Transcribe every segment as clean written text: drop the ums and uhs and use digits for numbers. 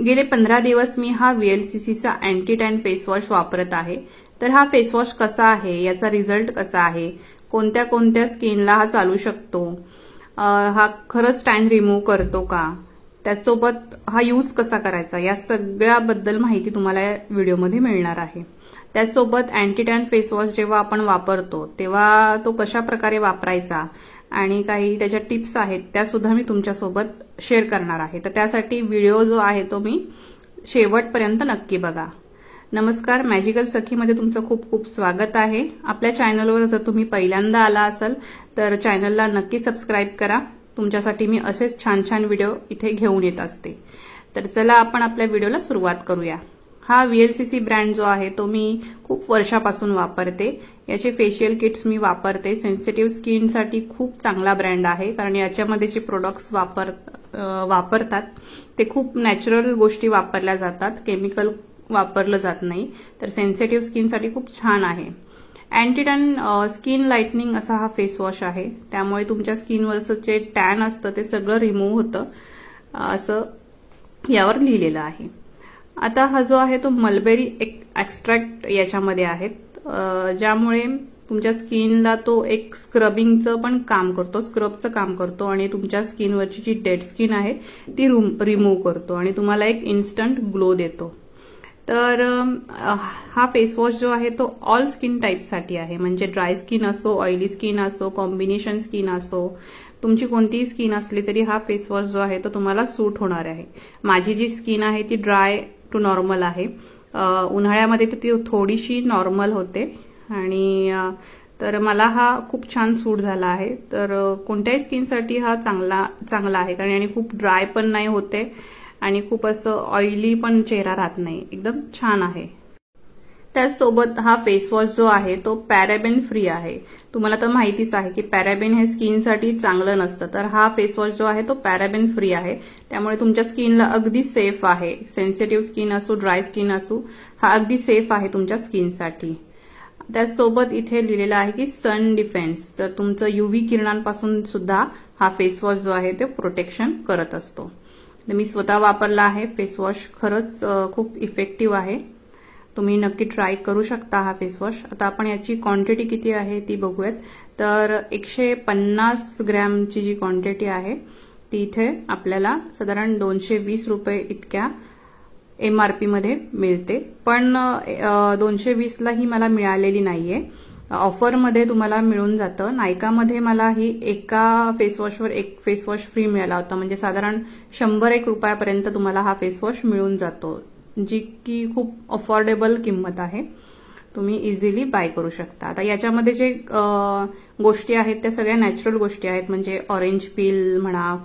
गेले 15 दिवस मी हा VLCCचा अँटी टॅन फेस वॉश वापरत आहे। तर हा फेस वॉश कसा आहे, याचा रिझल्ट कसा आहे, कोणत्या कोणत्या स्किनला हा चालू शकतो, हा खरंच टॅन रिमूव्ह करतो का, त्यासोबत हा यूज कसा करायचा, या सगळ्याबद्दल माहिती तुम्हाला या व्हिडिओमध्ये मिळणार आहे। त्यासोबत अँटी टॅन फेस वॉश जेव्हा आपण वापरतो तेव्हा तो कशा प्रकारे वापरायचा आणि काही त्याच्या टिप्स आहेत त्या सुद्धा मी तुमच्यासोबत शेअर करणार आहे। तर त्यासाठी व्हिडिओ जो आहे तो मी शेवटपर्यंत नक्की बघा। नमस्कार, मॅजिकल सखीमध्ये तुमचं खूप खूप स्वागत आहे। आपल्या चॅनलवर जर तुम्ही पहिल्यांदा आला असाल तर चॅनलला नक्की सबस्क्राईब करा। तुमच्यासाठी मी असेच छान छान व्हिडिओ इथे घेऊन येत असते। तर चला आपण आपल्या व्हिडिओला सुरुवात करूया। हा VLCC ब्रँड जो आहे तो मी खूप वर्षापासून वापरते। याचे फेशियल किट्स मी वापरते। सेन्सिटिव्ह स्किनसाठी खूप चांगला ब्रँड आहे, कारण याच्यामध्ये जे प्रोडक्ट्स वापरतात ते खूप नॅचरल गोष्टी वापरल्या जातात, केमिकल वापरलं जात नाही। तर सेन्सिटिव्ह स्किनसाठी खूप छान आहे। अँटी टॅन स्किन लाइटनिंग असा हा फेस वॉश आहे, त्यामुळे तुमच्या स्किनवरचं जे टॅन असतं ते सगळं रिमूव्ह होतं, असं यावर लिहिलेलं आहे। आता हा जो आहे तो मलबेरी एक्स्ट्रॅक्ट याच्यामध्ये आहेत, ज्यामुळे तुमच्या स्किनला तो एक स्क्रबिंगचं पण काम करतो, स्क्रबचं काम करतो आणि तुमच्या स्किनवरची जी डेड स्किन आहे ती रिमूव्ह करतो आणि तुम्हाला एक इन्स्टंट ग्लो देतो। तर हा फेस वॉश जो आहे तो ऑल स्किन टाईपसाठी आहे, म्हणजे ड्राय स्किन असो, ऑइली स्किन असो, कॉम्बिनेशन स्किन असो, तुमची कोणतीही स्किन असली तरी हा फेस वॉश जो आहे तो तुम्हाला सूट होणार आहे। माझी जी स्किन आहे ती ड्राय टू नॉर्मल आहे, उन्हाळ्यामध्ये तर ती थोडीशी नॉर्मल होते आणि तर मला हा खूप छान सूट झाला आहे। तर कोणत्याही स्किनसाठी हा चांगला आहे, कारण याने खूप ड्राय पण नाही होते आणि खूप असं ऑइली पण चेहरा राहत नाही, एकदम छान आहे। त्याचसोबत हा फेस वॉश जो आहे तो पॅराबेन फ्री आहे। तुम्हाला तर माहितीच आहे की पॅराबेन हे स्किनसाठी चांगलं नसतं, तर हा फेस वॉश जो आहे तो पॅराबेन फ्री आहे, त्यामुळे तुमच्या स्किनला अगदी सेफ आहे। सेन्सिटिव्ह स्किन असो, ड्राय स्किन असो, हा अगदी सेफ आहे तुमच्या स्किनसाठी। त्याचसोबत इथे लिहिलेलं आहे की सन डिफेन्स, तर तुमचं UV किरणांपासून सुद्धा हा फेस वॉश जो आहे ते प्रोटेक्शन करत असतो। मी स्वतः वापरला आहे फेस वॉश, खरंच खूप इफेक्टिव्ह आहे। तुम्ही नक्की ट्राय करू शकता हा फेस वॉश। आता आपण याची क्वांटिटी किती आहे ती बघूयात। तर 150 ग्रॅमची जी क्वांटिटी आहे ती इथे आपल्याला साधारण 220 रुपये इतक्या MRP मध्ये मिळते, पण 220 ला ही मला मिळालेली नाहीये, ऑफरमध्ये तुम्हाला मिळून जातं। नायकामध्ये मला ही एका फेस वॉशवर एक फेस वॉश फ्री मिळाला होता, म्हणजे साधारण 101 रुपयापर्यंत तुम्हाला हा फेस वॉश मिळून जातो, जी की खूप अफोर्डेबल किंमत आहे। तुम्ही इझिली बाय करू शकता। आता याच्यामध्ये जे गोष्टी आहेत त्या सगळ्या नॅचरल गोष्टी आहेत, म्हणजे ऑरेंज पील म्हणा,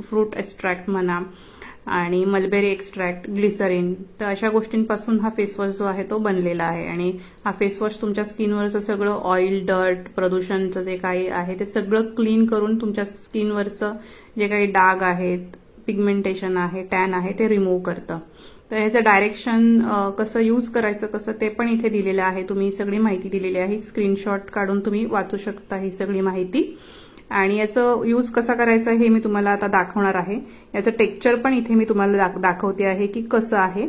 फ्रूट एक्स्ट्रॅक्ट म्हणा आणि मलबेरी एक्स्ट्रॅक्ट, ग्लिसरीन, तर अशा गोष्टींपासून हा फेस वॉश जो आहे तो बनलेला आहे। आणि हा फेस वॉश तुमच्या स्किनवरचं सगळं ऑइल, डर्ट, प्रदूषणचं जे काही आहे ते सगळं क्लीन करून तुमच्या स्किनवरचं जे काही डाग आहेत, पिगमेंटेशन आहे, टॅन आहे ते रिमूव्ह करतं। तर ह्याचं डायरेक्शन कसं यूज करायचं कसं ते पण इथे दिलेलं आहे, तुम्ही सगळी माहिती दिलेली आहे। स्क्रीनशॉट काढून तुम्ही वाचू शकता ही सगळी माहिती, आणि याचं यूज कसा करायचं हे मी तुम्हाला आता दाखवणार आहे। याचं टेक्स्चर पण इथे मी तुम्हाला दाखवते आहे की कसं आहे।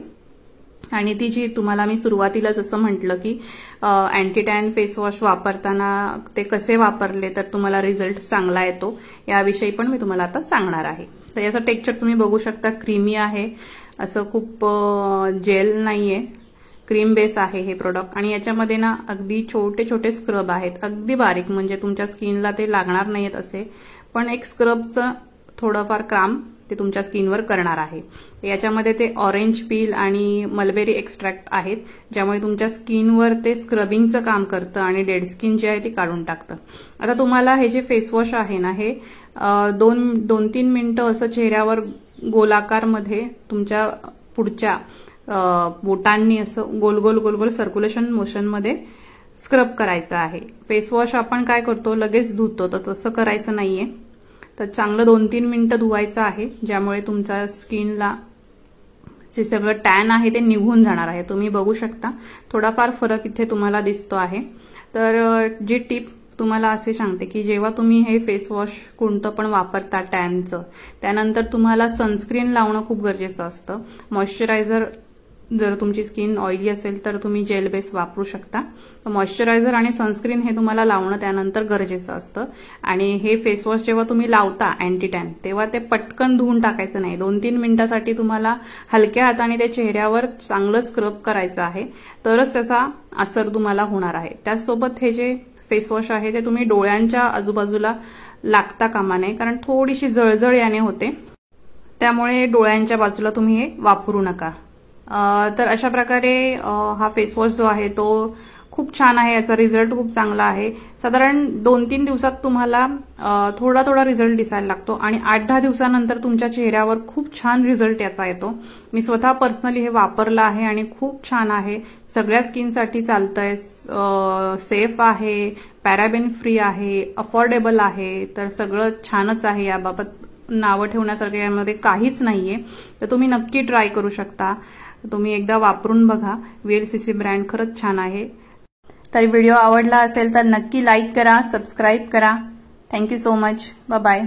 आणि ती जी तुम्हाला मी सुरुवातीला जसं म्हटलं की अँटी टॅन फेस वॉश वापरताना ते कसे वापरले तर तुम्हाला रिझल्ट चांगला येतो, याविषयी पण मी तुम्हाला आता सांगणार आहे। तर याचं टेक्स्चर तुम्ही बघू शकता, क्रीमी आहे, असं खूप जेल नाहीये, क्रीम बेस आहे हे प्रोडक्ट। आणि याच्यामध्ये ना अगदी छोटे छोटे स्क्रब आहेत, अगदी बारीक, म्हणजे तुमच्या स्किनला ते लागणार नाहीत असे, पण एक स्क्रबचं थोडंफार काम ते तुमच्या स्किनवर करणार आहे। याच्यामध्ये ते ऑरेंज पील आणि मलबेरी एक्स्ट्रॅक्ट आहेत, ज्यामुळे तुमच्या स्किनवर ते स्क्रबिंगचं काम करतं आणि डेड स्किन जी आहे ती काढून टाकतं। आता तुम्हाला हे जे फेस वॉश आहे ना, हे 2-3 मिनिटं असं चेहऱ्यावर गोलाकारमध्ये तुमच्या पुढच्या बोटांनी असं गोल गोल गोल गोल सर्क्युलेशन मोशनमध्ये स्क्रब करायचं आहे। फेस वॉश आपण काय करतो, लगेच धुतो, तर तसं करायचं नाहीये। तर चांगलं 2-3 मिनिटं धुवायचं आहे, ज्यामुळे तुमच्या स्किनला जे सगळं टॅन आहे ते निघून जाणार आहे। तुम्ही बघू शकता थोडाफार फरक इथे तुम्हाला दिसतो आहे। तर जी टिप तुम्हाला असे सांगते की जेव्हा तुम्ही हे फेस वॉश कोणतं पण वापरता टॅनचं, त्यानंतर तुम्हाला सनस्क्रीन लावणं खूप गरजेचं असतं. मॉइश्चरायझर, जर तुमची स्किन ऑइली असेल तर तुम्ही जेल बेस वापरू शकता. तर मॉइश्चरायझर आणि सनस्क्रीन हे तुम्हाला लावणं त्यानंतर गरजेचं असतं. आणि हे फेस वॉश जेव्हा तुम्ही लावता अँटी टॅन, तेव्हा ते पटकन धुवून टाकायचं नाही. 2-3 मिनिटांसाठी तुम्हाला हलक्या हाताने त्या चेहऱ्यावर चांगलं स्क्रब करायचं आहे, तरच त्याचा असर तुम्हाला होणार आहे. त्याचसोबत हे जे फेस वॉश आहे ते तुम्ही डोळ्यांच्या आजूबाजूला लागता कामा नये, कारण थोडीशी जळजळ याने होते, त्यामुळे डोळ्यांच्या बाजूला तुम्ही हे वापरू नका. तर अशा प्रकारे हा फेस वॉश जो आहे तो खूप छान आहे. याचा रिझल्ट खूप चांगला आहे. साधारण 2-3 दिवसात तुम्हाला थोडा थोडा रिझल्ट दिसायला लागतो आणि 8-10 दिवसानंतर तुमच्या चेहऱ्यावर खूप छान रिझल्ट याचा येतो. मी स्वतः पर्सनली हे वापरलं आहे आणि खूप छान आहे. सगळ्या स्किनसाठी चालतंय, सेफ आहे, पॅराबेन फ्री आहे, अफोर्डेबल आहे. तर सगळं छानच आहे. याबाबत नावं ठेवण्यासारखं यामध्ये काहीच नाहीये. तर तुम्ही नक्की ट्राय करू शकता. तुम्ही एकदा वापरून बघा. VLCC ब्रँड खरंच छान आहे. तर व्हिडिओ आवडला असेल तर नक्की लाईक करा, सबस्क्राईब करा. Thank you so much. Bye bye.